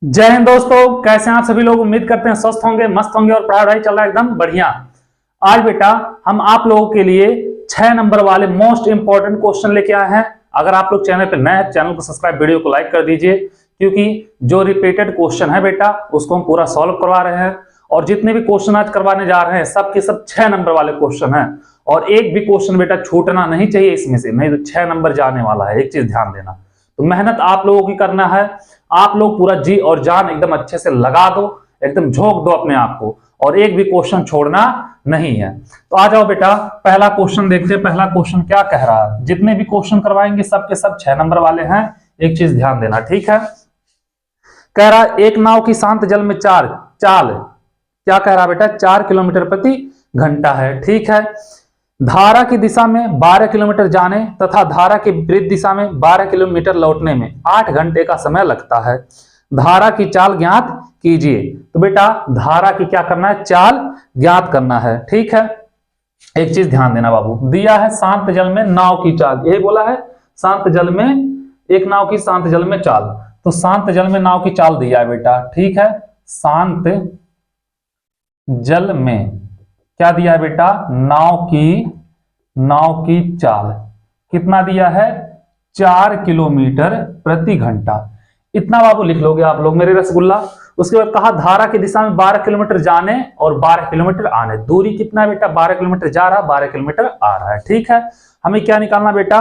जय हिंद दोस्तों, कैसे हैं आप सभी लोग। उम्मीद करते हैं स्वस्थ होंगे, मस्त होंगे और पढ़ाई चल रहा है एकदम बढ़िया। आज बेटा हम आप लोगों के लिए 6 नंबर वाले मोस्ट इंपॉर्टेंट क्वेश्चन लेके आए हैं। अगर आप लोग चैनल पर नए हैं, चैनल को सब्सक्राइब, वीडियो को लाइक कर दीजिए, क्योंकि जो रिपीटेड क्वेश्चन है बेटा उसको हम पूरा सॉल्व करवा रहे हैं। और जितने भी क्वेश्चन आज करवाने जा रहे हैं सब के सब 6 नंबर वाले क्वेश्चन हैं, और एक भी क्वेश्चन बेटा छूटना नहीं चाहिए इसमें से, नहीं तो 6 नंबर जाने वाला है। एक चीज ध्यान देना, तो मेहनत आप लोगों की करना है। आप लोग पूरा जी और जान एकदम अच्छे से लगा दो, एकदम झोंक दो अपने आप को, और एक भी क्वेश्चन छोड़ना नहीं है। तो आ जाओ बेटा, पहला क्वेश्चन देखते हैं। पहला क्वेश्चन क्या कह रहा है। जितने भी क्वेश्चन करवाएंगे सब के सब 6 नंबर वाले हैं। एक चीज ध्यान देना, ठीक है। कह रहा एक नाव की शांत जल में चाल क्या कह रहा बेटा, 4 किलोमीटर प्रति घंटा है, ठीक है। धारा की दिशा में 12 किलोमीटर जाने तथा धारा की विपरीत दिशा में 12 किलोमीटर लौटने में 8 घंटे का समय लगता है। धारा की चाल ज्ञात कीजिए। तो बेटा धारा की क्या करना है, चाल ज्ञात करना है, ठीक है। एक चीज ध्यान देना बाबू, दिया है शांत जल में नाव की चाल, यही बोला है शांत जल में, एक नाव की शांत जल में चाल। तो शांत जल में नाव की चाल दिया है बेटा, ठीक है। शांत जल में क्या दिया है बेटा, नाव की चाल कितना दिया है, 4 किलोमीटर प्रति घंटा। इतना बाबू लिख लोगे आप लोग मेरे रसगुल्ला। उसके बाद कहा धारा की दिशा में 12 किलोमीटर जाने और 12 किलोमीटर आने। दूरी कितना है बेटा, 12 किलोमीटर जा रहा है, 12 किलोमीटर आ रहा है, ठीक है। हमें क्या निकालना बेटा,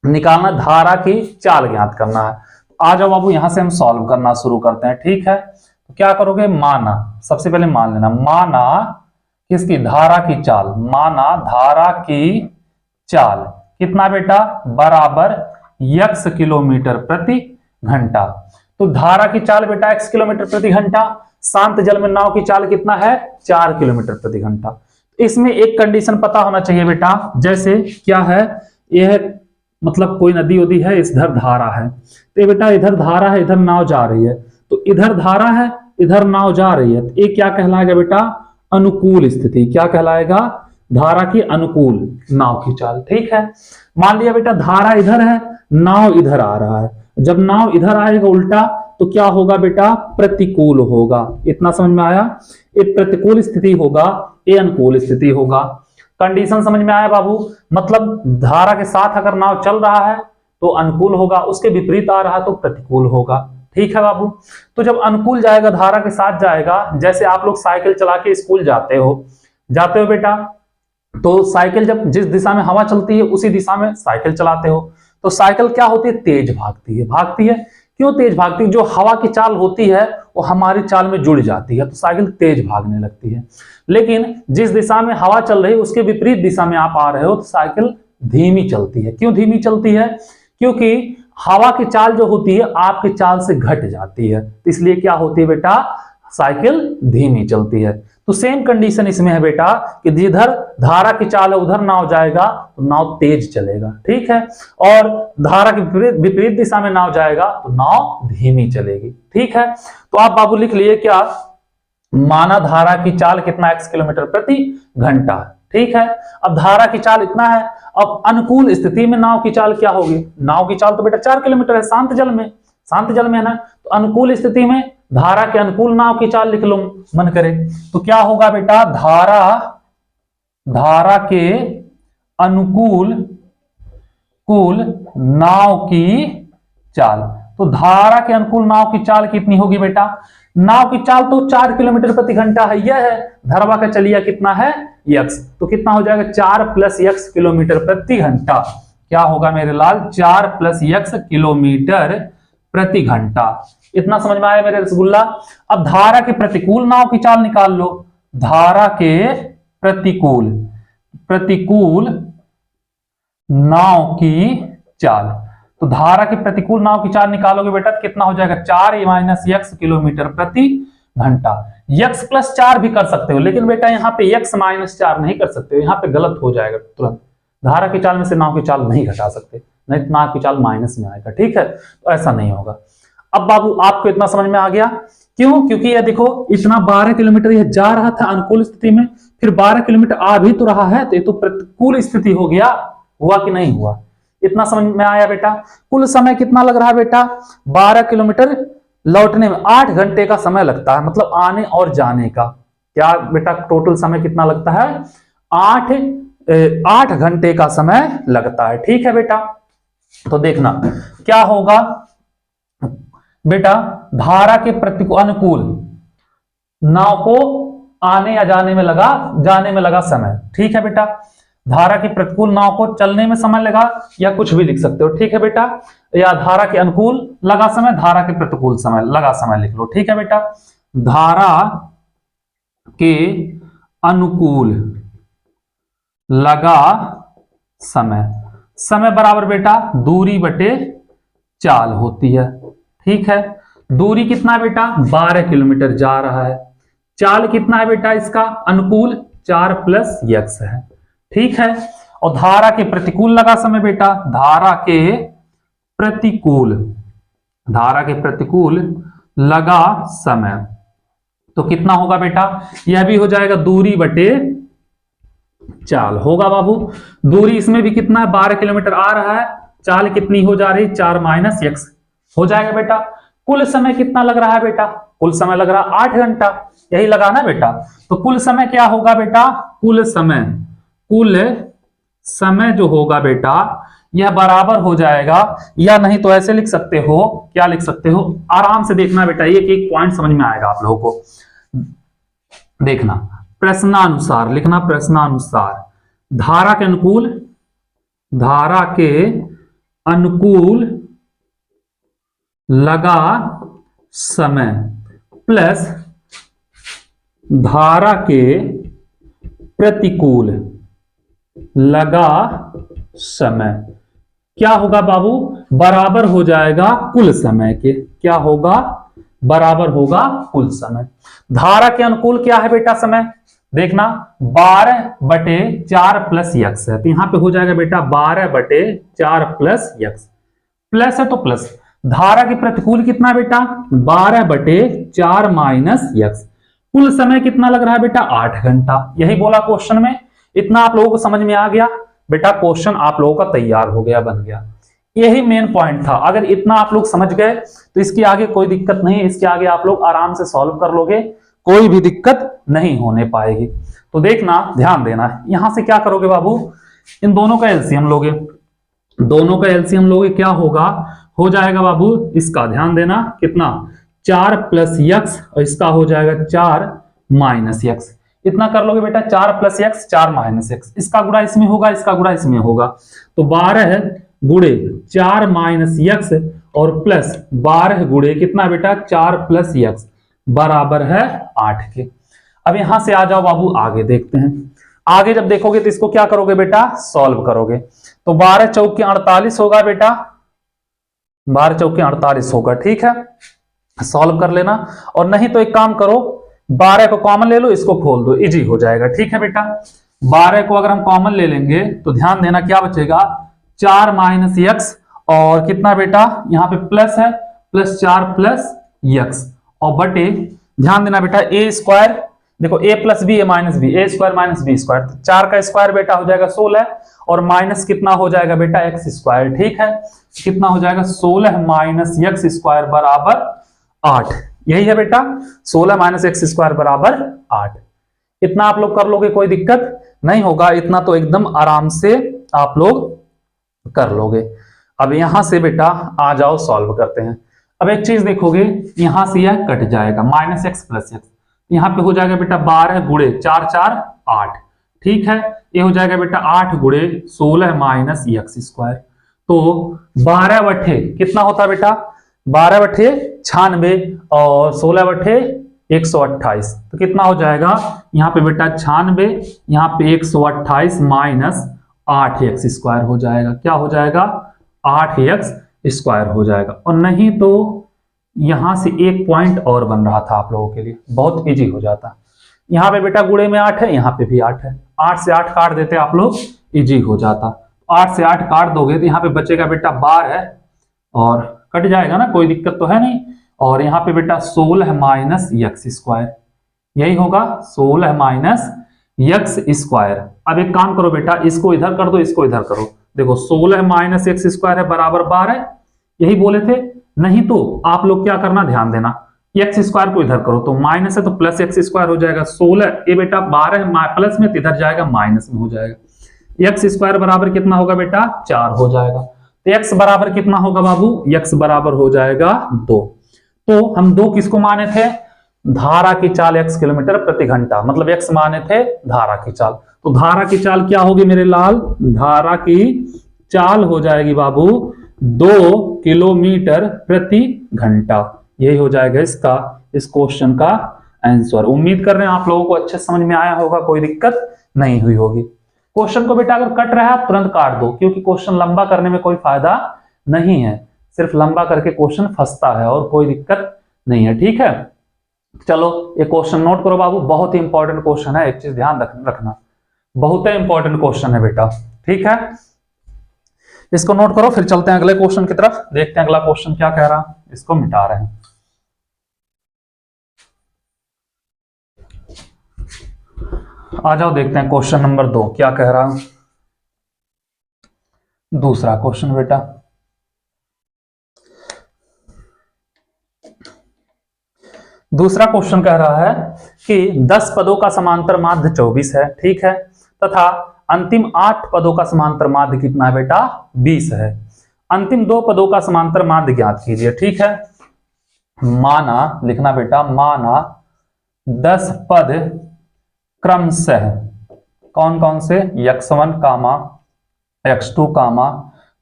निकालना धारा की चाल ज्ञात करना है। आ जाओ बाबू, यहां से हम सॉल्व करना शुरू करते हैं, ठीक है। तो क्या करोगे, माना, सबसे पहले मान लेना, माना किसकी, धारा की चाल, माना धारा की चाल कितना बेटा, बराबर x किलोमीटर प्रति घंटा। तो धारा की चाल बेटा x किलोमीटर प्रति घंटा, शांत जल में नाव की चाल कितना है, 4 किलोमीटर प्रति घंटा। इसमें एक कंडीशन पता होना चाहिए बेटा, जैसे क्या है, यह मतलब कोई नदी उदी है, इधर धारा है, तो बेटा इधर धारा है, इधर नाव जा रही है, तो इधर धारा है, इधर नाव जा रही है, तो ये क्या कहलाएगा बेटा, अनुकूल स्थिति। क्या कहलाएगा, धारा की अनुकूल नाव की चाल, ठीक है। मान लिया बेटा धारा इधर है, नाव इधर आ रहा है, जब नाव इधर आएगा उल्टा तो क्या होगा बेटा, प्रतिकूल होगा। इतना समझ में आया, ये प्रतिकूल स्थिति होगा, ये अनुकूल स्थिति होगा। कंडीशन समझ में आया बाबू, मतलब धारा के साथ अगर नाव चल रहा है तो अनुकूल होगा, उसके विपरीत आ रहा तो प्रतिकूल होगा, ठीक है बाबू। तो जब अनुकूल जाएगा, धारा के साथ जाएगा, जैसे आप लोग साइकिल चला के स्कूल जाते हो बेटा, तो साइकिल जब जिस दिशा में हवा चलती है उसी दिशा में साइकिल चलाते हो, तो साइकिल क्या होती है, तेज भागती है। क्यों तेज भागती है, जो हवा की चाल होती है वो हमारी चाल में जुड़ जाती है, तो साइकिल तेज भागने लगती है। लेकिन जिस दिशा में हवा चल रही है उसके विपरीत दिशा में आप आ रहे हो तो साइकिल धीमी चलती है। क्यों धीमी चलती है, क्योंकि हवा की चाल जो होती है आपकी चाल से घट जाती है, इसलिए क्या होती है बेटा, साइकिल धीमी चलती है। तो सेम कंडीशन इसमें है बेटा कि जिधर धारा की चाल है उधर नाव जाएगा तो नाव तेज चलेगा, ठीक है, और धारा की विपरीत दिशा में नाव जाएगा तो नाव धीमी चलेगी, ठीक है। तो आप बाबू लिख लिए क्या, माना धारा की चाल कितना, x किलोमीटर प्रति घंटा, ठीक है। अब धारा की चाल इतना है, अब अनुकूल स्थिति में नाव की चाल क्या होगी, नाव की चाल तो बेटा 4 किलोमीटर है, शांत जल में है ना, तो अनुकूल स्थिति में धारा के अनुकूल नाव की चाल लिख लो मन करे, तो क्या होगा बेटा, धारा के अनुकूल नाव की चाल। तो धारा के अनुकूल नाव की चाल कितनी होगी बेटा, नाव की चाल तो 4 किलोमीटर प्रति घंटा है, यह है, धरवा का चलिया कितना है, x, तो कितना हो जाएगा, 4 + x किलोमीटर प्रति घंटा। क्या होगा मेरे लाल, 4 + x किलोमीटर प्रति घंटा। इतना समझ में आया मेरे रसगुल्ला। अब धारा के प्रतिकूल नाव की चाल निकाल लो, धारा के प्रतिकूल नाव की चाल। तो धारा के प्रतिकूल नाव की चाल निकालोगे बेटा तो कितना हो जाएगा, 4 - x किलोमीटर प्रति घंटा। x + 4 भी कर सकते हो, लेकिन बेटा यहाँ पे x - 4 नहीं कर सकते हो, यहाँ पे गलत हो जाएगा तुरंत। धारा की चाल में से नाव की चाल नहीं घटा सकते, नहीं तो नाव की चाल माइनस में आएगा, ठीक है, तो ऐसा नहीं होगा। अब बाबू आपको इतना समझ में आ गया, क्यों, क्योंकि ये देखो इतना 12 किलोमीटर यह जा रहा था अनुकूल स्थिति में, फिर 12 किलोमीटर आ भी तो रहा है, तो ये तो प्रतिकूल स्थिति हो गया, हुआ कि नहीं हुआ। इतना समझ में आया बेटा। कुल समय कितना लग रहा है बेटा, 12 किलोमीटर लौटने में 8 घंटे का समय लगता है, मतलब आने और जाने का। क्या बेटा टोटल समय कितना लगता है? 8 घंटे का समय लगता है। ठीक है बेटा, तो देखना क्या होगा बेटा, धारा के प्रतिकूल अनुकूल नाव को आने या जाने में लगा समय। ठीक है बेटा, धारा के प्रतिकूल नाव को चलने में समय लगा, या कुछ भी लिख सकते हो। ठीक है बेटा, या धारा के अनुकूल लगा समय, धारा के प्रतिकूल समय लगा समय लिख लो। ठीक है बेटा, धारा के अनुकूल लगा समय, समय बराबर बेटा दूरी बटे चाल होती है। ठीक है, दूरी कितना है बेटा? 12 किलोमीटर जा रहा है। चाल कितना है बेटा इसका? अनुकूल 4 + x है। ठीक है, और धारा के प्रतिकूल लगा समय बेटा, धारा के प्रतिकूल लगा समय तो कितना होगा बेटा? यह भी हो जाएगा दूरी बटे चाल होगा बाबू। दूरी इसमें भी कितना है? 12 किलोमीटर आ रहा है। चाल कितनी हो जा रही? 4 - x हो जाएगा बेटा। कुल समय कितना लग रहा है बेटा? कुल समय लग रहा है 8 घंटा, यही लगा ना बेटा। तो कुल समय क्या होगा बेटा? कुल समय जो होगा बेटा यह बराबर हो जाएगा, या नहीं तो ऐसे लिख सकते हो। क्या लिख सकते हो? आराम से देखना बेटा, एक एक पॉइंट समझ में आएगा आप लोगों को। देखना प्रश्नानुसार लिखना, प्रश्नानुसार धारा के अनुकूल लगा समय प्लस धारा के प्रतिकूल लगा समय क्या होगा बाबू? बराबर हो जाएगा कुल समय के। क्या होगा? बराबर होगा कुल समय। धारा के अनुकूल क्या है बेटा समय? देखना 12/4 + x है, तो यहां पे हो जाएगा बेटा 12/4 + x। प्लस है तो प्लस। धारा के प्रतिकूल कितना है बेटा? 12/4 - x। कुल समय कितना लग रहा है बेटा? 8 घंटा। यही बोला क्वेश्चन में। इतना आप लोगों को समझ में आ गया बेटा, क्वेश्चन आप लोगों का तैयार हो गया, बन गया। यही मेन पॉइंट था। अगर इतना आप लोग समझ गए तो इसके आगे कोई दिक्कत नहीं है, इसके आगे आप लोग आराम से सॉल्व कर लोगे, कोई भी दिक्कत नहीं होने पाएगी। तो देखना, ध्यान देना, यहां से क्या करोगे बाबू? इन दोनों का एलसीएम लोगे। दोनों का एलसीएम लोगे, क्या होगा? हो जाएगा बाबू, इसका ध्यान देना, कितना? 4 + x, और इसका हो जाएगा 4 - x। इतना कर लोगे बेटा, 4 + x 4 - x। इसका गुणा इसमें होगा, इसका गुणा इसमें होगा, तो 12 गुणे 4 - x और प्लस 12 गुणे कितना बेटा? 4 + x बराबर है 8 के। अब यहां से आ जाओ बाबू, आगे देखते हैं। आगे जब देखोगे तो इसको क्या करोगे बेटा? सॉल्व करोगे। तो 12 चौके 48 होगा बेटा, 12 चौके 48 होगा। ठीक है, सॉल्व कर लेना। और नहीं तो एक काम करो, 12 को कॉमन ले लो, इसको खोल दो, इजी हो जाएगा। ठीक है बेटा, 12 को अगर हम कॉमन ले लेंगे तो ध्यान देना क्या बचेगा? 4 - x और कितना बेटा? यहाँ पे प्लस है, +4 + x और बटे, ध्यान देना बेटा, a², देखो a + b a - b, a² - b², 4 का स्क्वायर बेटा हो जाएगा 16 और माइनस कितना हो जाएगा बेटा? x²। ठीक है, कितना हो जाएगा? 16 - x² बराबर 8। यही है बेटा, 16 - x² बराबर 8। इतना आप लोग कर लोगे, कोई दिक्कत नहीं होगा। इतना तो एकदम आराम से आप लोग कर लोगे। अब यहां से बेटा आ जाओ, सॉल्व करते हैं। अब एक चीज देखोगे, यहां से यह कट जाएगा, -x + x। यहां पे हो जाएगा बेटा 12 गुणे 4 4 8। ठीक है, ये हो जाएगा बेटा 8 गुणे 16 - x²। तो 12/, कितना होता है बेटा? 12/96 और 16/128, तो कितना हो जाएगा यहाँ पे बेटा? 96, यहाँ पे 128 - 8x² हो जाएगा। क्या हो जाएगा? 8x² हो जाएगा। और नहीं तो यहां से एक पॉइंट और बन रहा था आप लोगों के लिए, बहुत इजी हो जाता। यहाँ पे बेटा गुणे में 8 है, यहाँ पे भी 8 है, 8 से 8 काट देते आप लोग, इजी हो जाता। 8 से 8 काट दोगे तो यहाँ पे बचेगा बेटा 12 और कट जाएगा ना, कोई दिक्कत तो है नहीं। और यहाँ पे बेटा 16 - x², यही होगा 16 - x²। अब एक काम करो बेटा, इसको इधर कर दो, इसको इधर करो। देखो 16 - x² है बराबर 12, यही बोले थे। नहीं तो आप लोग क्या करना, ध्यान देना, एक्स स्क्वायर को इधर करो तो माइनस है तो प्लस एक्स स्क्वायर हो जाएगा। 16 ये बेटा 12 प्लस में तो इधर जाएगा माइनस में हो जाएगा। एक्स स्क्वायर बराबर कितना होगा बेटा 4 हो जाएगा। तो एक्स बराबर कितना होगा बाबू, एक्स बराबर हो जाएगा 2। तो हम 2 किसको माने थे, धारा की चाल x किलोमीटर प्रति घंटा, मतलब x माने थे धारा की चाल। तो धारा की चाल क्या होगी मेरे लाल, धारा की चाल हो जाएगी बाबू 2 किलोमीटर प्रति घंटा। यही हो जाएगा इसका, इस क्वेश्चन का आंसर। उम्मीद कर रहे हैं आप लोगों को अच्छे समझ में आया होगा, कोई दिक्कत नहीं हुई होगी। क्वेश्चन को बेटा अगर कट रहा है तुरंत काट दो, क्योंकि क्वेश्चन लंबा करने में कोई फायदा नहीं है, सिर्फ लंबा करके क्वेश्चन फंसता है और कोई दिक्कत नहीं है। ठीक है, चलो ये क्वेश्चन नोट करो बाबू, बहुत ही इंपॉर्टेंट क्वेश्चन है, एक चीज ध्यान रखना, बहुत ही इंपॉर्टेंट क्वेश्चन है बेटा। ठीक है, इसको नोट करो, फिर चलते हैं अगले क्वेश्चन की तरफ, देखते हैं अगला क्वेश्चन क्या कह रहा है। इसको मिटा रहे हैं। आ जाओ देखते हैं क्वेश्चन नंबर 2 क्या कह रहा है। दूसरा क्वेश्चन बेटा, दूसरा क्वेश्चन कह रहा है कि 10 पदों का समांतर माध्य 24 है, ठीक है, तथा अंतिम 8 पदों का समांतर माध्य कितना है बेटा 20 है। अंतिम 2 पदों का समांतर माध्य ज्ञात कीजिए। ठीक है, माना लिखना बेटा, माना 10 पद क्रमशः कौन कौन से, x1 कामा x2 कामा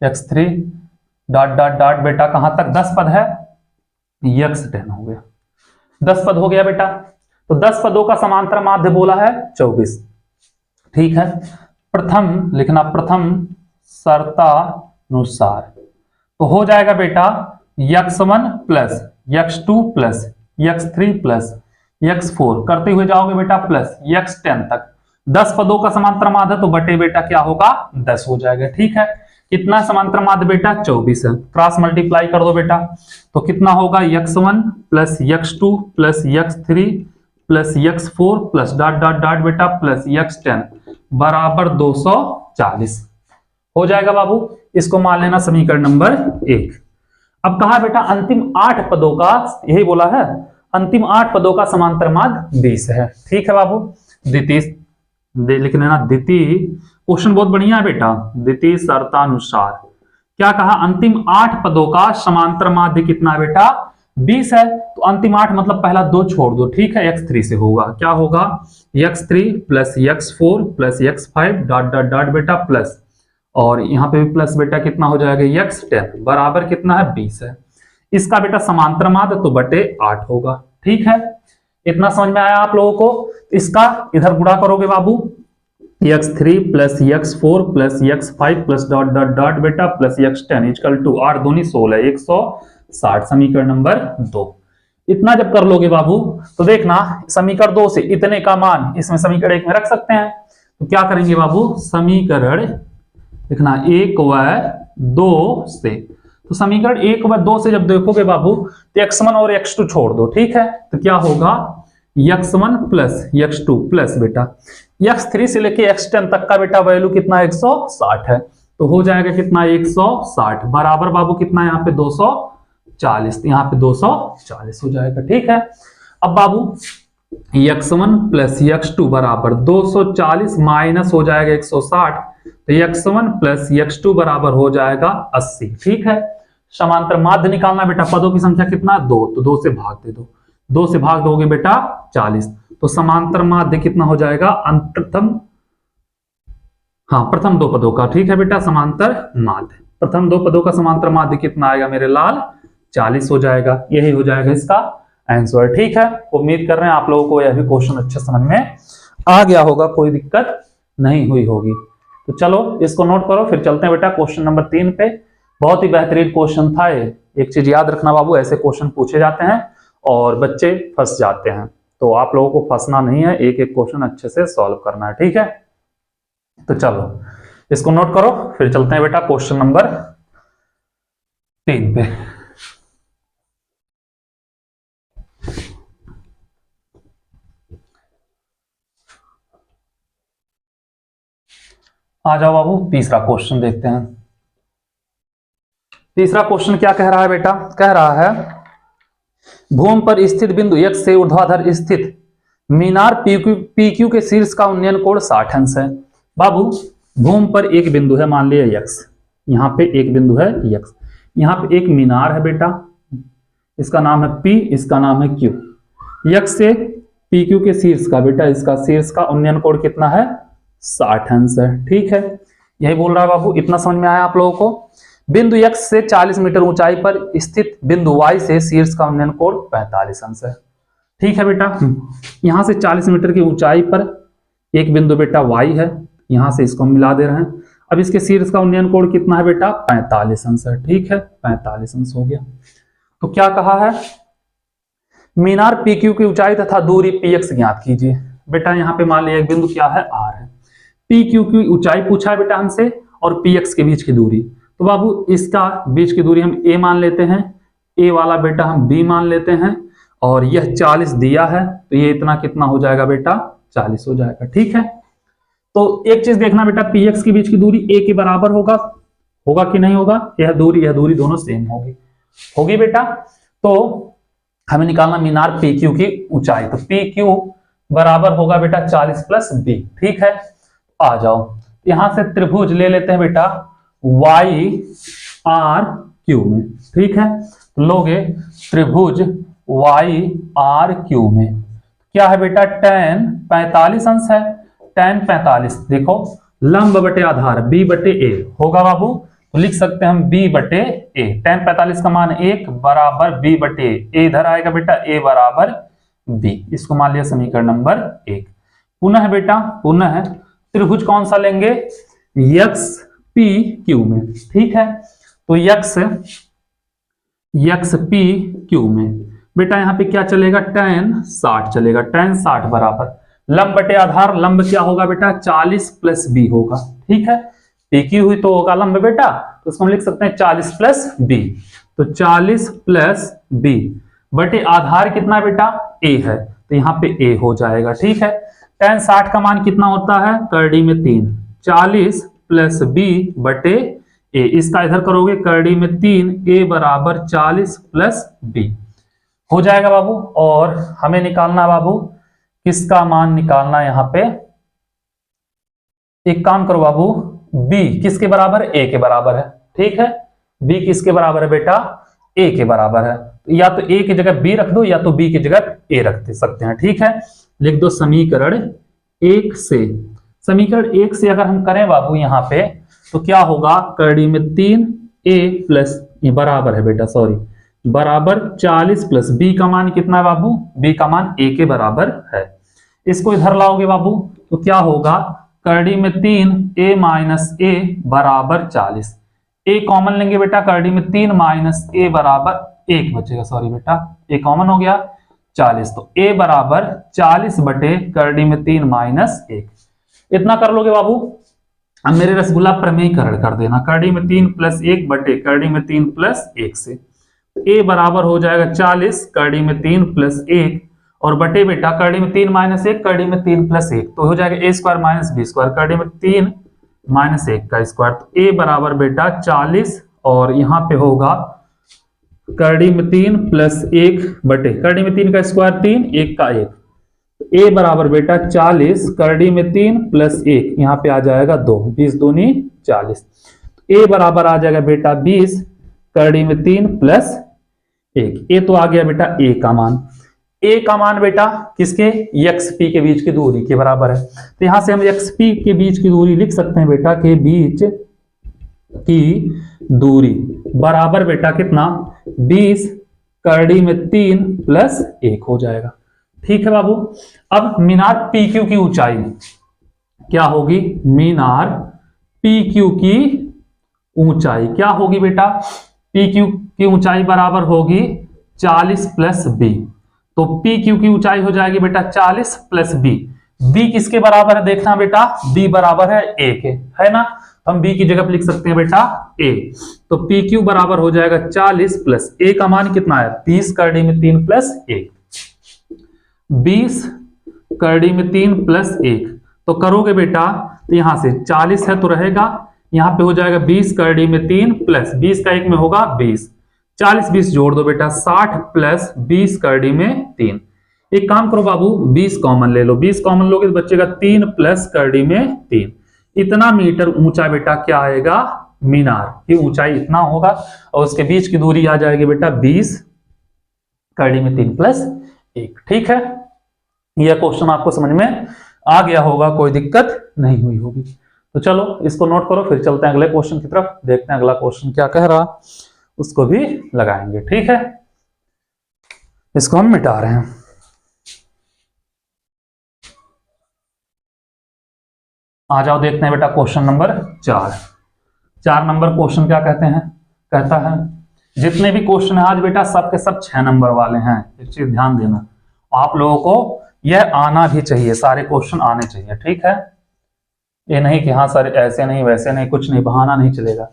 x3 डॉट डॉट डॉट, बेटा कहां तक 10 पद है, x10 हो गया, 10 पद हो गया बेटा। तो 10 पदों का समांतर माध्य बोला है 24। ठीक है, प्रथम लिखना, प्रथम शर्तानुसार तो हो जाएगा बेटा x1 plus x2 plus x3 plus x4 करते हुए जाओगे बेटा प्लस x10 तक। 10 पदों का समांतर माध्य तो बटे बेटा क्या होगा 10 हो जाएगा। ठीक है, कितना समांतर माध्य बेटा 24 है, क्रॉस मल्टीप्लाई कर दो बेटा, तो कितना होगा x1 plus x2 plus x3 plus x4 plus dot dot dot बेटा प्लस x10 बराबर 240 हो जाएगा बाबू। इसको मान लेना समीकरण नंबर 1। अब कहा बेटा अंतिम 8 पदों का, यही बोला है, अंतिम 8 पदों का समांतर माध्य 20 है। ठीक है बाबू, द्वितीय लिख लेना, द्वितीय, क्वेश्चन बहुत बढ़िया है बेटा, द्वितीय शर्तानुसार क्या कहा, अंतिम 8 पदों का समांतर माध्य कितना है बेटा 20 है। तो अंतिम 8 मतलब पहला 2 छोड़ दो। ठीक है, x3 से होगा, क्या होगा x3 plus x4 plus x5 dot dot dot बेटा प्लस, और यहां पे भी प्लस बेटा कितना हो जाएगा x10 बराबर कितना है 20 है। इसका बेटा समांतर माध्य तो बटे 8 होगा। ठीक है, इतना समझ में आया आप लोगों को। इसका इधर गुणा करोगे बाबू, x3 plus x4 plus x5 plus dot dot dot बेटा प्लस x10 इक्वल टू 8 दूनी 16 160, समीकरण नंबर 2। इतना जब कर लोगे बाबू तो देखना समीकरण 2 से इतने का मान इसमें समीकरण 1 में रख सकते हैं। तो क्या करेंगे बाबू, समीकरण लिखना 1 व 2 से, तो समीकरण 1 व 2 से जब देखोगे बाबू तो x1 और x2 छोड़ दो। ठीक है, तो क्या होगा x1 प्लस x2 प्लस बेटा x3 से लेके x10 तक का बेटा वैल्यू कितना 160 है, तो हो जाएगा कितना 160 बराबर बाबू कितना यहाँ पे 240, यहाँ पे 240 हो जाएगा। ठीक है, अब बाबू x1 प्लस x2 बराबर 240 माइनस हो जाएगा 160, तो x1 प्लस x2 बराबर हो जाएगा 80। ठीक है, समांतर माध्य निकालना बेटा, पदों की संख्या कितना 2, तो 2 से भाग दे दो, 2 से भाग दोगे बेटा 40, तो समांतर माध्य कितना हो जाएगा प्रथम, हाँ प्रथम 2 पदों का। ठीक है बेटा, समांतर माध्य, प्रथम 2 पदों का समांतर माध्य कितना आएगा मेरे लाल 40 हो जाएगा। यही हो जाएगा इसका आंसर। ठीक है, उम्मीद कर रहे हैं आप लोगों को यह भी क्वेश्चन अच्छे समझ में आ गया होगा, कोई दिक्कत नहीं हुई होगी। तो चलो इसको नोट करो, फिर चलते हैं बेटा क्वेश्चन नंबर 3 पे। बहुत ही बेहतरीन क्वेश्चन था ये। एक चीज याद रखना बाबू, ऐसे क्वेश्चन पूछे जाते हैं और बच्चे फंस जाते हैं, तो आप लोगों को फंसना नहीं है, एक एक क्वेश्चन अच्छे से सॉल्व करना है। ठीक है, तो चलो इसको नोट करो, फिर चलते हैं बेटा क्वेश्चन नंबर 3 पे। आ जाओ बाबू, तीसरा क्वेश्चन देखते हैं। तीसरा क्वेश्चन क्या कह रहा है बेटा, कह रहा है भूमि पर स्थित बिंदु x से ऊर्ध्वाधर स्थित मीनार PQ के शीर्ष का उन्नयन कोण 60 अंश है। बाबू भूमि पर एक बिंदु है, मान लिया x, यहाँ पे एक बिंदु है x, यहाँ पे एक मीनार है बेटा, इसका नाम है P, इसका नाम है Q। x से PQ के शीर्ष का बेटा, इसका शीर्ष का उन्नयन कोण कितना है, 60 अंश है। ठीक है, यही बोल रहा है बाबू, इतना समझ में आया आप लोगों को। बिंदु x से 40 मीटर ऊंचाई पर स्थित बिंदु y से शीर्ष का उन्नयन कोण 45 अंश है। ठीक है बेटा, यहां से 40 मीटर की ऊंचाई पर एक बिंदु बेटा y है, यहां से इसको हम मिला दे रहे हैं। अब इसके शीर्ष का उन्नयन कोण कितना है बेटा, 45 अंश है। ठीक है, 45 अंश हो गया। तो क्या कहा है, मीनार PQ की ऊंचाई तथा दूरी PX ज्ञात कीजिए। बेटा यहाँ पे मान लिया एक बिंदु क्या है, R है, PQ की ऊंचाई पूछा है बेटा हमसे और PX के बीच की दूरी। तो बाबू इसका बीच की दूरी हम a मान लेते हैं, a वाला बेटा हम b मान लेते हैं, और यह 40 दिया है तो ये इतना कितना हो जाएगा बेटा, 40 हो जाएगा। ठीक है, तो एक चीज देखना बेटा, px के बीच की दूरी a के बराबर होगा कि नहीं होगा, यह दूरी दोनों सेम होगी बेटा। तो हमें निकालना मीनार PQ की ऊंचाई, तो PQ बराबर होगा बेटा 40 प्लस b। ठीक है, आ जाओ यहां से त्रिभुज ले लेते हैं बेटा YRQ में। ठीक है, लोगे त्रिभुज YRQ में क्या है बेटा, tan 45 अंश है, tan 45 देखो लंब बटे आधार b बटे a होगा बाबू, तो लिख सकते हैं हम b बटे a। tan 45 का मान 1 बराबर b बटे a, इधर आएगा बेटा a बराबर b, इसको मान लिया समीकरण नंबर 1। पुनः बेटा पुनः त्रिभुज कौन सा लेंगे, XPQ में। ठीक है, तो XPQ में बेटा यहाँ पे क्या चलेगा, tan 60 चलेगा, tan 60 बराबर लंब बटे आधार, लंब क्या होगा बेटा 40 प्लस b होगा। ठीक है, PQ हुई तो होगा लंब बेटा, तो उसको हम लिख सकते हैं 40 प्लस b, तो 40 प्लस b बटे आधार कितना बेटा a है, तो यहाँ पे a हो जाएगा। ठीक है, tan 60 का मान कितना होता है, करड़ी में 3, 40 प्लस b बटे a, इसका इधर करोगे करड़ी में 3, a बराबर 40 प्लस b हो जाएगा बाबू। और हमें निकालना बाबू किसका मान निकालना, यहाँ पे एक काम करो बाबू, b किसके बराबर, a के बराबर है। ठीक है, b किसके बराबर है बेटा, a के बराबर है, तो या तो a की जगह b रख दो या तो b की जगह a रख सकते हैं। ठीक है, लिख दो समीकरण 1 से, समीकरण 1 से अगर हम करें बाबू यहाँ पे तो क्या होगा, करड़ी में 3a प्लस ये बराबर है बेटा, सॉरी बराबर 40 प्लस b का मान कितना है बाबू, b का मान a के बराबर है। इसको इधर लाओगे बाबू तो क्या होगा, करड़ी में 3a माइनस a बराबर 40, a कॉमन लेंगे बेटा, करड़ी में 3 माइनस a बराबर 1 बचेगा, सॉरी बेटा a कॉमन हो गया 40, तो a बराबर 40 बटे करड़ी में 3 माइनस 1, इतना कर लोगे बाबू। अब मेरे रसगुल्ला प्रमेयीकरण कर देना, करड़ी में 3 प्लस 1 बटे करड़ी में 3 प्लस 1 से, a बराबर हो जाएगा 40 करड़ी में 3 प्लस 1 और बटे बेटा करड़ी में 3 माइनस 1 करड़ी में 3 प्लस 1, तो हो जाएगा a square minus b square, करड़ी में 3 माइनस 1 का स्क्वायर, तो a बराबर बेटा 40 और यहाँ पे होगा करड़ी में 3 प्लस 1 बटे करड़ी में 3 का स्क्वायर 3, 1 का 1, a बराबर बेटा 40 करड़ी में 3 प्लस 1, यहाँ पे आ जाएगा 2, 20 दूनी 40, a बराबर आ जाएगा बेटा 20 करड़ी में 3 प्लस 1, a तो आ गया बेटा a का मान, a का मान बेटा किसके, XP के बीच की दूरी के बराबर है, तो यहां से हम XP के बीच की दूरी लिख सकते हैं बेटा, के बीच की दूरी बराबर बेटा कितना, 20 करड़ी में 3 प्लस 1 हो जाएगा। ठीक है बाबू, अब मीनार PQ की ऊंचाई क्या होगी, मीनार PQ की ऊंचाई क्या होगी बेटा, PQ की ऊंचाई बराबर होगी 40 प्लस b, तो PQ की ऊंचाई हो जाएगी बेटा 40 प्लस b, b किसके बराबर है देखना बेटा, b बराबर है a के, है ना, हम b की जगह पे लिख सकते हैं बेटा a, तो PQ बराबर हो जाएगा 40 प्लस a का मान कितना है, 20 करड़ी में 3 प्लस 1, 20 करड़ी में 3 प्लस 1, तो करोगे बेटा तो यहां से 40 है तो रहेगा, यहाँ पे हो जाएगा 20 करड़ी में 3 प्लस 20 का 1 में होगा 20, 40 20 जोड़ दो बेटा 60 प्लस 20 करड़ी में 3। एक काम करो बाबू 20 कॉमन ले लो, 20 कॉमन लोगे तो बचेगा 3 प्लस करड़ी में 3। इतना मीटर ऊंचा बेटा क्या आएगा, मीनार की ऊंचाई इतना होगा और उसके बीच की दूरी आ जाएगी बेटा 20 करड़ी में 3 प्लस 1। ठीक है, यह क्वेश्चन आपको समझ में आ गया होगा, कोई दिक्कत नहीं हुई होगी। तो चलो इसको नोट करो, फिर चलते हैं अगले क्वेश्चन की तरफ, देखते हैं अगला क्वेश्चन क्या कह रहा, उसको भी लगाएंगे। ठीक है, इसको हम मिटा रहे हैं। आ जाओ देखते हैं बेटा क्वेश्चन नंबर 4 नंबर क्वेश्चन क्या कहते हैं, कहता है जितने भी क्वेश्चन है आज बेटा सबके सब 6 नंबर वाले हैं। एक चीज ध्यान देना, आप लोगों को यह आना भी चाहिए, सारे क्वेश्चन आने चाहिए। ठीक है, ये नहीं कि हाँ सर ऐसे नहीं वैसे नहीं, कुछ नहीं, बहाना नहीं चलेगा।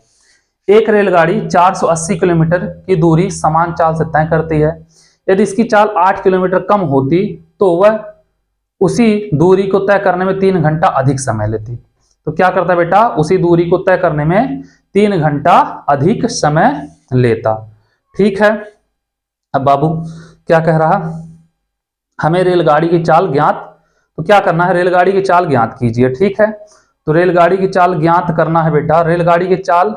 एक रेलगाड़ी 480 किलोमीटर की दूरी समान चाल से तय करती है। यदि इसकी चाल 8 किलोमीटर कम होती तो वह उसी दूरी को तय करने में 3 घंटा अधिक समय लेती। तो क्या करता बेटा, उसी दूरी को तय करने में 3 घंटा अधिक समय लेता। ठीक है, अब बाबू क्या कह रहा, हमें रेलगाड़ी की चाल ज्ञात, तो क्या करना है, रेलगाड़ी की चाल ज्ञात कीजिए। ठीक है, तो रेलगाड़ी की चाल ज्ञात करना है बेटा, रेलगाड़ी की चाल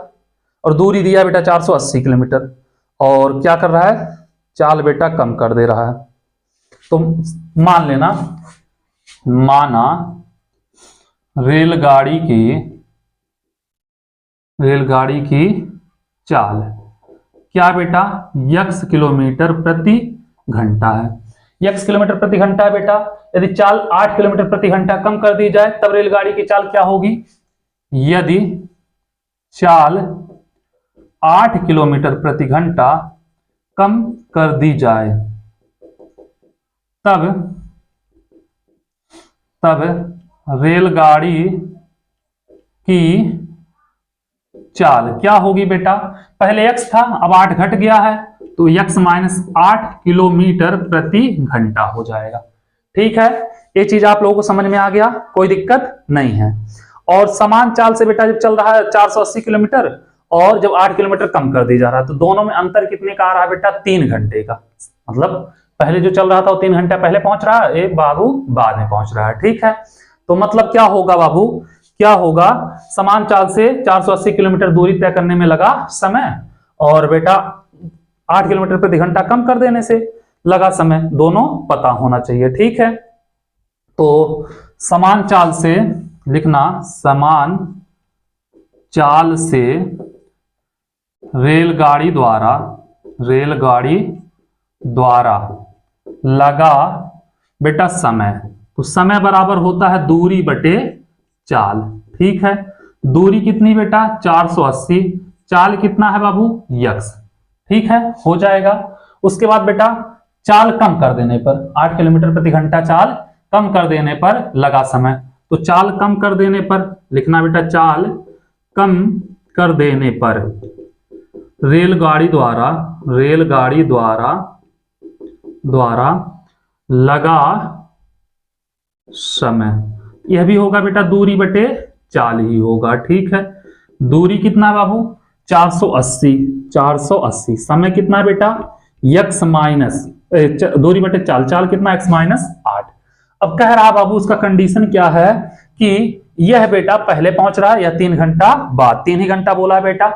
और दूरी दिया बेटा 480 किलोमीटर, और क्या कर रहा है, चाल बेटा कम कर दे रहा है। तो मान लेना, माना रेलगाड़ी की चाल क्या बेटा, x किलोमीटर प्रति घंटा है, x किलोमीटर प्रति घंटा है बेटा। यदि चाल 8 किलोमीटर प्रति घंटा कम कर दी जाए तब रेलगाड़ी की चाल क्या होगी, यदि चाल 8 किलोमीटर प्रति घंटा कम कर दी जाए तब रेलगाड़ी की चाल क्या होगी बेटा, पहले x था अब 8 घट गया है तो x माइनस 8 किलोमीटर प्रति घंटा हो जाएगा। ठीक है, ये चीज आप लोगों को समझ में आ गया, कोई दिक्कत नहीं है। और समान चाल से बेटा जब चल रहा है 480 किलोमीटर और जब 8 किलोमीटर कम कर दी जा रहा है तो दोनों में अंतर कितने का आ रहा है बेटा, 3 घंटे का। मतलब पहले जो चल रहा था वो 3 घंटा पहले पहुंच रहा है, एक बाबू बाद में पहुंच रहा है। ठीक है, तो मतलब क्या होगा बाबू, क्या होगा, समान चाल से 480 किलोमीटर दूरी तय करने में लगा समय और बेटा 8 किलोमीटर प्रति घंटा कम कर देने से लगा समय, दोनों पता होना चाहिए। ठीक है, तो समान चाल से लिखना, समान चाल से रेलगाड़ी द्वारा लगा बेटा समय, तो समय बराबर होता है दूरी बटे चाल। ठीक है, दूरी कितनी बेटा 480, चाल कितना है बाबू x। ठीक है, हो जाएगा। उसके बाद बेटा चाल कम कर देने पर, 8 किलोमीटर प्रति घंटा चाल कम कर देने पर लगा समय, तो चाल कम कर देने पर लिखना बेटा, चाल कम कर देने पर रेलगाड़ी द्वारा लगा समय, यह भी होगा बेटा दूरी बटे चाल ही होगा। ठीक है, दूरी कितना है बाबू 480, समय कितना है बेटा x माइनस दूरी बटे चाल, चाल कितना x माइनस 8। अब कह रहा बाबू उसका कंडीशन क्या है कि यह बेटा पहले पहुंच रहा है या 3 घंटा बाद, 3 ही घंटा बोला है बेटा,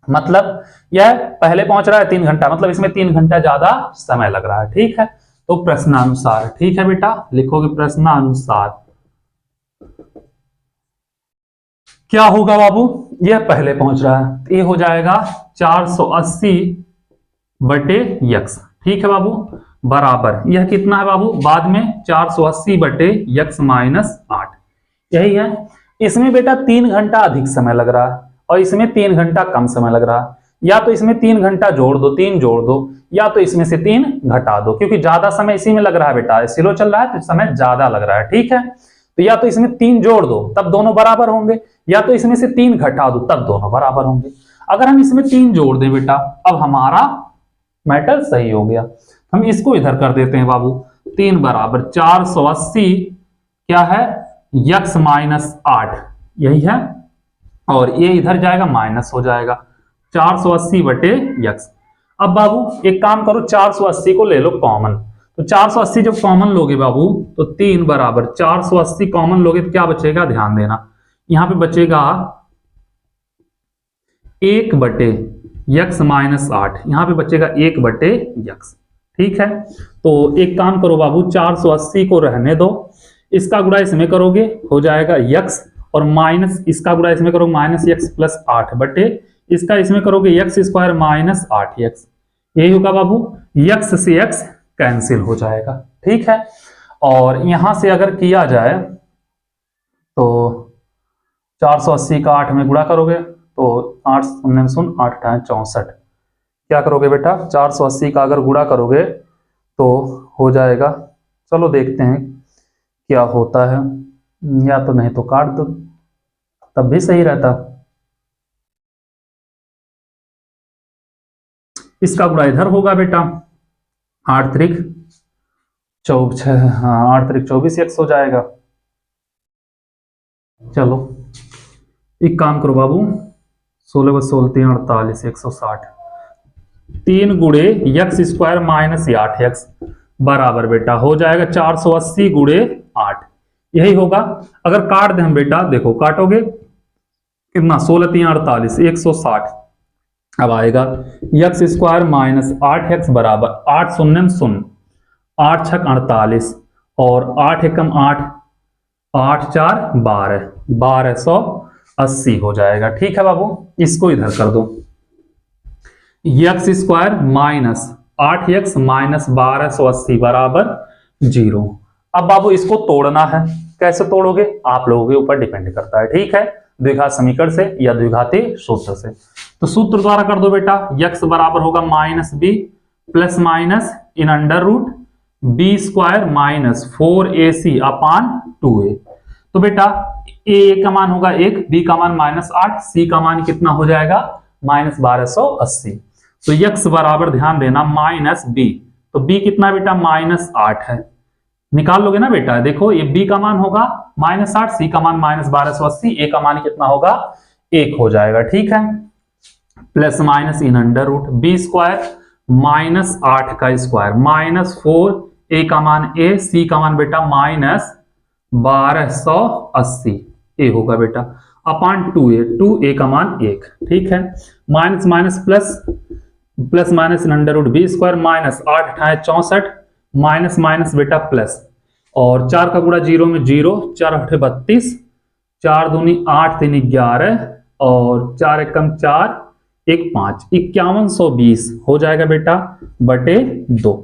मतलब यह पहले पहुंच रहा है 3 घंटा, मतलब इसमें 3 घंटा ज्यादा समय लग रहा है। ठीक है, तो प्रश्नानुसार, ठीक है बेटा, लिखोगे प्रश्नानुसार क्या होगा बाबू, यह पहले पहुंच रहा है, ये हो जाएगा 480 बटे x। ठीक है बाबू, बराबर यह कितना है बाबू, बाद में 480 बटे x माइनस 8, यही है। इसमें बेटा 3 घंटा अधिक समय लग रहा है और इसमें 3 घंटा कम समय लग रहा है, या तो इसमें 3 घंटा जोड़ दो, 3 जोड़ दो, या तो इसमें से 3 घटा दो, क्योंकि ज्यादा समय इसी में लग रहा है बेटा, स्लो चल रहा है तो समय ज्यादा लग रहा है। ठीक है, तो या तो इसमें 3 जोड़ दो तब दोनों बराबर होंगे, या तो इसमें से 3 घटा दो तब दोनों बराबर होंगे। अगर हम इसमें 3 जोड़ दें बेटा, अब हमारा मैटर सही हो गया, हम इसको इधर कर देते हैं बाबू, 3 बराबर 480 क्या है x माइनस 8, यही है। और ये इधर जाएगा माइनस हो जाएगा 480 बटे यक्स। अब बाबू एक काम करो, 480 को ले लो कॉमन, तो 480 जब कॉमन लोगे बाबू तो 3 बराबर 480 कॉमन लोगे तो क्या बचेगा, ध्यान देना यहां पे बचेगा 1 बटे यक्स माइनस 8, यहां पे बचेगा 1 बटे यक्स। ठीक है, तो एक काम करो बाबू, 480 को रहने दो, इसका गुणा इसमें करोगे हो जाएगा यक्स, और माइनस इसका गुणा इसमें करोगे माइनस यक्स प्लस 8 बटे इसका इसमें करोगे यक्स स्क्वायर माइनस 8 यक्स। यही होगा बाबू, यक्स से यक्स कैंसिल हो जाएगा। ठीक है, और यहां से अगर किया जाए तो 480 का 8 में गुणा करोगे तो 8 शून्य शून्य 8 8 64, क्या करोगे बेटा, 480 का अगर गुणा करोगे तो हो जाएगा, चलो देखते हैं क्या होता है, या तो नहीं तो काट दो तब भी सही रहता। इसका गुणा इधर होगा बेटा, 8 त्रिक 24, हाँ 8 त्रिक 24 यक्स हो जाएगा। चलो एक काम करो बाबू, 16 व 16 3 48 160, 3 गुणे यक्स स्क्वायर माइनस 8 यक्स बराबर बेटा हो जाएगा 480 गुणे 8, यही होगा। अगर काट दें हम बेटा, देखो काटोगे कितना, 16 3 48 160, अब आएगा यक्स स्क्वायर माइनस 8 यक्स बराबर 8 शून्य शून्य 8 छक 48 और 8 एकम 8 8 4 12 1280 हो जाएगा। ठीक है बाबू, इसको इधर कर दो, x square minus 8 x minus 1280 बराबर 0। अब बाबू इसको तोड़ना है, कैसे तोड़ोगे आप लोगों के ऊपर डिपेंड करता है। ठीक है, द्विघात समीकरण से या द्विघाती सूत्र से, तो सूत्र द्वारा कर दो बेटा, यक्स बराबर होगा minus b plus minus in under root b square minus 4ac upon 2a। तो बेटा a का मान होगा 1, b का मान माइनस 8, c का मान कितना हो जाएगा माइनस 1280। तो यक्स बराबर ध्यान देना माइनस बी, तो b कितना बेटा माइनस 8 है, निकाल लोगे ना बेटा, देखो ये b का मान होगा माइनस 8, c का मान माइनस 1280, a का मान कितना होगा 1 हो जाएगा। ठीक है, plus minus in under root b square minus 8 का स्क्वायर माइनस 4, a का मान a, c का मान बेटा माइनस 1280 a होगा बेटा अपान 2a, 2a का मान 1। ठीक है, minus minus plus, plus minus in under root b square minus 8 8 64 minus minus बेटा प्लस, और 4 का गुणा 0 में 0, 4 8 32, 4 दूनी 8 3 11 और 4 एकम 4 1 5, 5120 हो जाएगा बेटा बटे 2।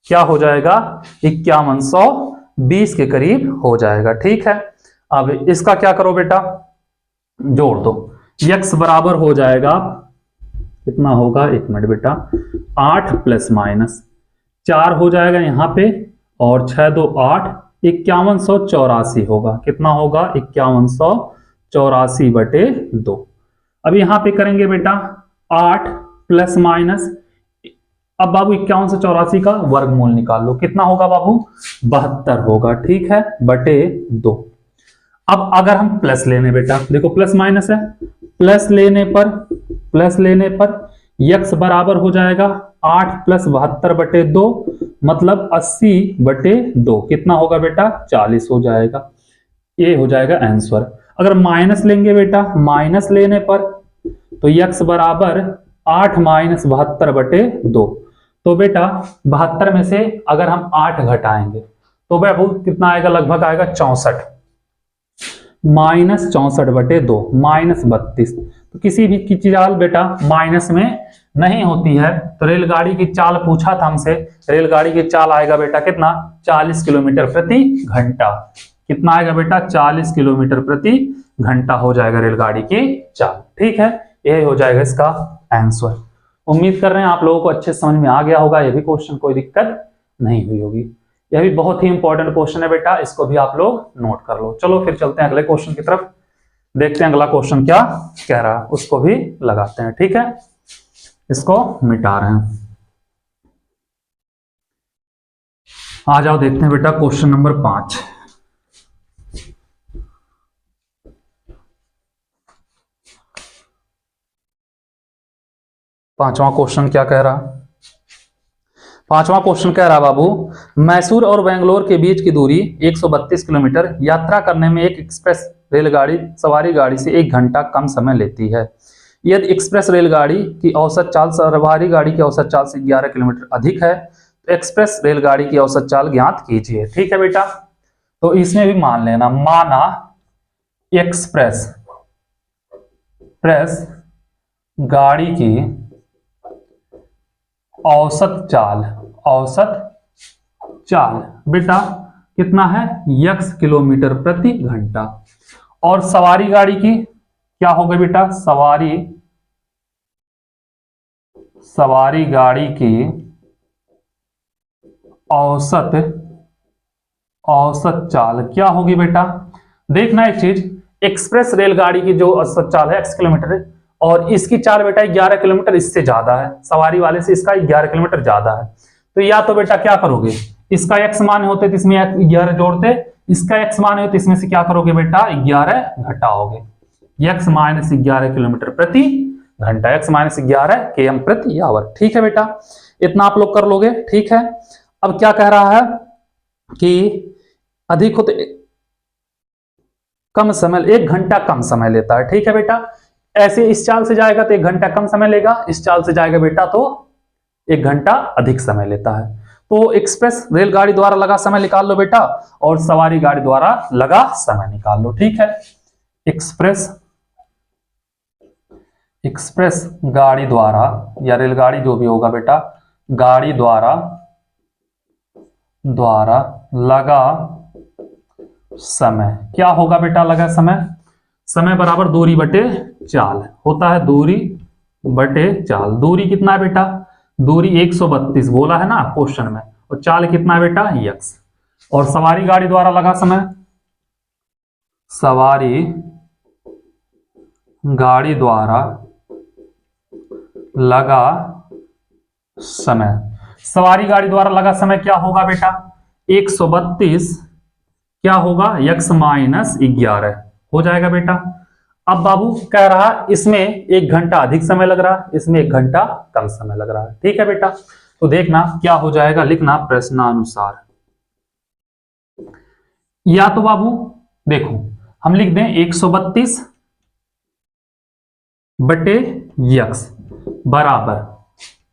क्या हो जाएगा 5120 के करीब हो जाएगा। ठीक है, अब इसका क्या करो बेटा, जोड़ दो, यक्स बराबर हो जाएगा कितना होगा, एक मिनट बेटा, 8 प्लस माइनस 4 हो जाएगा यहां पे, और 6 2 8, 5184 होगा, कितना होगा 5184 बटे 2। अब यहां पे करेंगे बेटा 8 प्लस माइनस, अब बाबू 5184 का वर्गमूल निकाल लो, कितना होगा बाबू 72 होगा। ठीक है, बटे 2। अब अगर हम प्लस लेने बेटा, देखो प्लस माइनस है, प्लस लेने पर यक्स बराबर हो जाएगा 8 प्लस 72 बटे 2, मतलब 80 बटे 2, कितना होगा बेटा 40 हो जाएगा, ये हो जाएगा आंसर। अगर माइनस लेंगे बेटा, माइनस लेने पर तो यक्स बराबर 8 माइनस 72 बटे 2, तो बेटा 72 में से अगर हम 8 घटाएंगे तो बाबू कितना आएगा, लगभग आएगा 64, माइनस 64 बटे 2 माइनस 32। तो किसी भी की चाल बेटा माइनस में नहीं होती है, तो रेलगाड़ी की चाल पूछा था हमसे, रेलगाड़ी की चाल आएगा बेटा कितना 40 किलोमीटर प्रति घंटा, कितना आएगा बेटा 40 किलोमीटर प्रति घंटा हो जाएगा रेलगाड़ी की चाल। ठीक है, यही हो जाएगा इसका आंसर। उम्मीद कर रहे हैं आप लोगों को अच्छे समझ में आ गया होगा, यह भी क्वेश्चन कोई दिक्कत नहीं हुई होगी, यह भी बहुत ही इंपॉर्टेंट क्वेश्चन है बेटा, इसको भी आप लोग नोट कर लो। चलो फिर चलते हैं अगले क्वेश्चन की तरफ, देखते हैं अगला क्वेश्चन क्या कह रहा है, उसको भी लगाते हैं। ठीक है, इसको मिटा रहे हैं, आ जाओ देखते हैं बेटा क्वेश्चन नंबर 5। पांचवा क्वेश्चन क्या कह रहा? पांचवा क्वेश्चन कह रहा बाबू, मैसूर और बेंगलोर के बीच की दूरी 132 किलोमीटर, यात्रा करने में एक एक्सप्रेस रेलगाड़ी सवारी गाड़ी से 1 घंटा कम समय लेती है। यदि एक्सप्रेस रेलगाड़ी की औसत चाल सवारी गाड़ी की औसत चाल से 11 किलोमीटर अधिक है तो एक्सप्रेस रेलगाड़ी की औसत चाल ज्ञात कीजिए। ठीक है बेटा, तो इसमें भी मान लेना, माना एक्सप्रेस गाड़ी की औसत चाल बेटा कितना है, x किलोमीटर प्रति घंटा, और सवारी गाड़ी की क्या हो गई बेटा, सवारी गाड़ी की औसत चाल क्या होगी बेटा? देखना एक चीज, एक्सप्रेस रेलगाड़ी की जो औसत चाल है x किलोमीटर है, और इसकी चाल बेटा 11 किलोमीटर इससे ज्यादा है, सवारी वाले से इसका 11 किलोमीटर ज्यादा है। तो या तो बेटा क्या करोगे, इसका x मान होते तो इसमें 11 जोड़ते, इसका x मान होते इसमें से क्या करोगे बेटा, 11 घटाओगे, x माइनस 11 किलोमीटर प्रति घंटा, x माइनस 11 km प्रति आवर। ठीक है बेटा, इतना आप लोग कर लोगे। ठीक है, अब क्या कह रहा है कि अधिक होते कम समय, 1 घंटा कम समय लेता है। ठीक है बेटा, ऐसे इस चाल से जाएगा तो 1 घंटा कम समय लेगा, इस चाल से जाएगा बेटा तो 1 घंटा अधिक समय लेता है। तो एक्सप्रेस रेलगाड़ी द्वारा लगा समय निकाल लो बेटा, और सवारी गाड़ी द्वारा लगा समय निकाल लो। ठीक है, एक्सप्रेस गाड़ी द्वारा या रेलगाड़ी जो भी होगा बेटा, गाड़ी द्वारा लगा समय क्या होगा बेटा, लगा समय बराबर दूरी बटे चाल होता है, दूरी बटे चाल। दूरी कितना है बेटा, दूरी 132 बोला है ना क्वेश्चन में, और चाल कितना है बेटा, x। और सवारी गाड़ी द्वारा लगा समय, सवारी गाड़ी द्वारा लगा समय क्या होगा बेटा, 132 क्या होगा, x माइनस 11 हो जाएगा बेटा। अब बाबू कह रहा इसमें 1 घंटा अधिक समय लग रहा है, इसमें 1 घंटा कम समय लग रहा है। ठीक है बेटा, तो देखना क्या हो जाएगा, लिखना प्रश्नानुसार। या तो बाबू देखो हम लिख दें 132 बटे x बराबर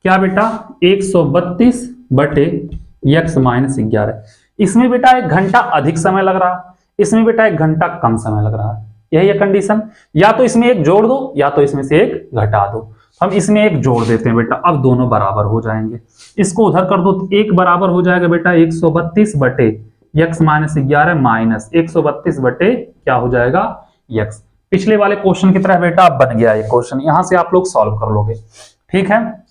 क्या बेटा, 132 बटे x माइनस 11। इसमें बेटा 1 घंटा अधिक समय लग रहा है, इसमें बेटा 1 घंटा कम समय लग रहा है, यही है कंडीशन। या तो इसमें 1 जोड़ दो या तो इसमें से 1 घटा दो। हम इसमें 1 जोड़ देते हैं बेटा, अब दोनों बराबर हो जाएंगे। इसको उधर कर दो तो 1 बराबर हो जाएगा बेटा 132 बटे x माइनस 11 माइनस 132 बटे क्या हो जाएगा x। पिछले वाले क्वेश्चन की तरह बेटा बन गया ये क्वेश्चन, यहां से आप लोग सॉल्व कर लोगे। ठीक है,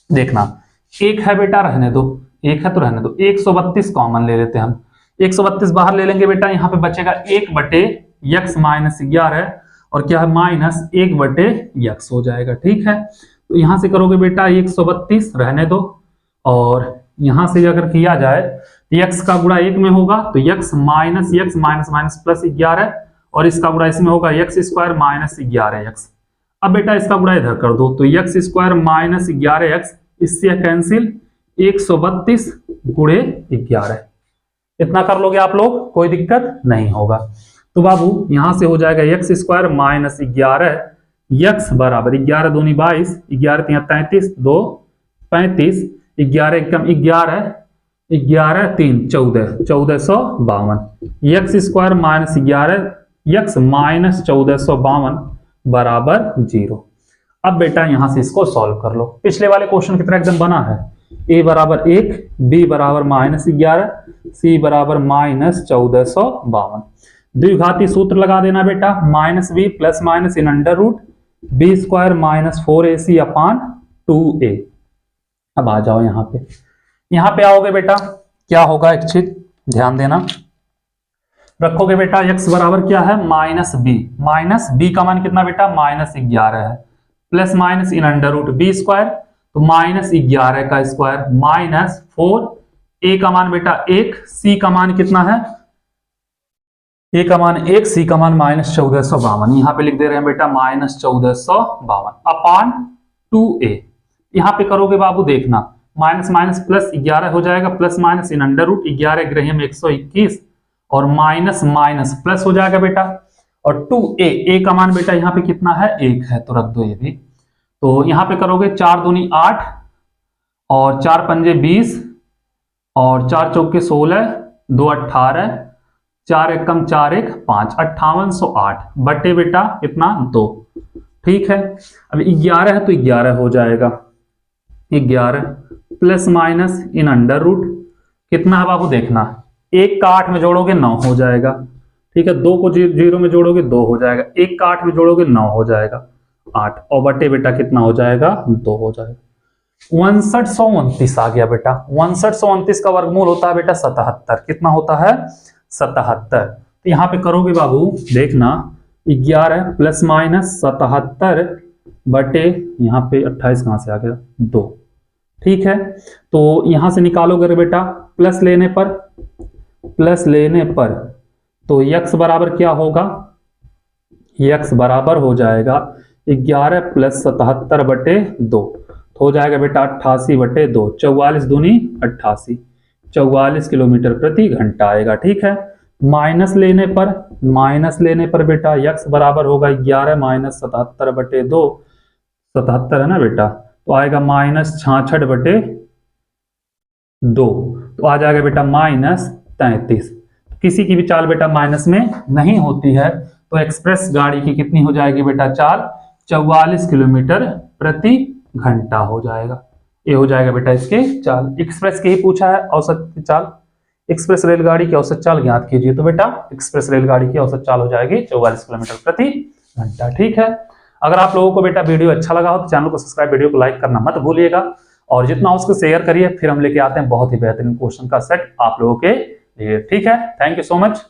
देखना 1 है बेटा, रहने दो, 1 है तो रहने दो, 132 कॉमन ले लेते हैं हम, 132 बाहर ले लेंगे बेटा, यहाँ पे बचेगा 1 बटे x माइनस 11 और क्या है माइनस 1 बटे x हो जाएगा। ठीक है, तो यहां से करोगे बेटा 132 रहने दो, और यहां से अगर किया जाए तो x का गुणा 1 में होगा तो x माइनस प्लस 11, और इसका गुणा इसमें होगा x स्क्वायर माइनस 11x। अब बेटा इसका गुणा इधर कर दो तो x स्क्वायर माइनस 11x, इससे कैंसिल, 132 गुणे 11, इतना कर लोगे आप लोग, कोई दिक्कत नहीं होगा। तो बाबू यहां से हो जाएगा x स्क्वायर माइनस 11 x बराबर 11 दूनी 22, 11 तिया 33, 2 35, 11 एकम 11, 11 3 14, 1452 x square minus 11 x minus 1452 बराबर 0। अब बेटा यहां से इसको सॉल्व कर लो, पिछले वाले क्वेश्चन की तरह एकदम बना है। a बराबर 1, b बराबर माइनस 11, c बराबर माइनस 1452। द्विघाती सूत्र लगा देना बेटा, minus b plus minus in under root b square minus 4ac upon 2a। अब आ जाओ यहाँ पे आओगे बेटा, क्या होगा एक चीज ध्यान देना, रखोगे बेटा x बराबर क्या है माइनस b का मान कितना बेटा माइनस 11 है, plus minus in under root b square तो माइनस 11 का स्क्वायर माइनस 4, a का मान बेटा 1, c का मान कितना है, a का मान 1, c का मान माइनस 1452, यहां पे लिख दे रहे हैं बेटा माइनस 1452 अपान 2a। यहाँ पे करोगे बाबू देखना, माइनस माइनस प्लस 11 हो जाएगा, plus minus in under root 11 ग्रहम 121 और माइनस माइनस प्लस हो जाएगा बेटा। और 2a, a का मान बेटा यहाँ पे कितना है 1 है, तो रख दो ये भी। तो यहाँ पे करोगे 4 दूनी 8 और 4 पंजे 20 और 4 चौके 16, 2 18, 4 एकम 4 1 5, 5808 बटे बेटा कितना 2। ठीक है, अब 11 है तो 11 हो जाएगा, 11 plus minus in under root कितना है बाबू देखना, 1 का 8 में जोड़ोगे 9 हो जाएगा। ठीक है, 2 को 0 में जोड़ोगे 2 हो जाएगा, 1 का 8 में जोड़ोगे 9 हो जाएगा 8 और बटे बेटा कितना हो जाएगा 2 हो जाएगा। 5929 आ गया बेटा। 5929 का वर्गमूल होता है बेटा 77। कितना होता है 77। तो यहाँ पे करोगे बाबू देखना 11 प्लस माइनस 77 बटे यहाँ पे 28 कहां से आ गया 2। ठीक है, तो यहां से निकालोगे बेटा प्लस लेने पर तो x बराबर क्या होगा, x बराबर हो जाएगा 11 प्लस 77 बटे 2, तो हो जाएगा बेटा 88 बटे 2, 44 दूनी 88, 44 किलोमीटर प्रति घंटा आएगा। ठीक है, माइनस लेने पर बेटा x बराबर होगा 11 माइनस 77 बटे 2, 77 है ना बेटा, तो आएगा माइनस 66 बटे 2, तो आ जाएगा बेटा माइनस 33। किसी की भी चाल बेटा माइनस में नहीं होती है, तो एक्सप्रेस गाड़ी की कितनी हो जाएगी बेटा चाल 44 किलोमीटर प्रति घंटा हो जाएगा। ये हो जाएगा बेटा इसके चाल। एक्सप्रेस के ही पूछा है औसत की चाल, एक्सप्रेस रेलगाड़ी की औसत चाल ज्ञात कीजिए, तो बेटा एक्सप्रेस रेलगाड़ी की औसत चाल हो जाएगी 44 किलोमीटर प्रति घंटा। ठीक है, अगर आप लोगों को बेटा वीडियो अच्छा लगा हो तो चैनल को सब्सक्राइब, वीडियो को लाइक करना मत भूलिएगा और जितना हो उसको शेयर करिए। फिर हम लेके आते हैं बहुत ही बेहतरीन क्वेश्चन का सेट आप लोगों के लिए। ठीक है, थैंक यू सो मच।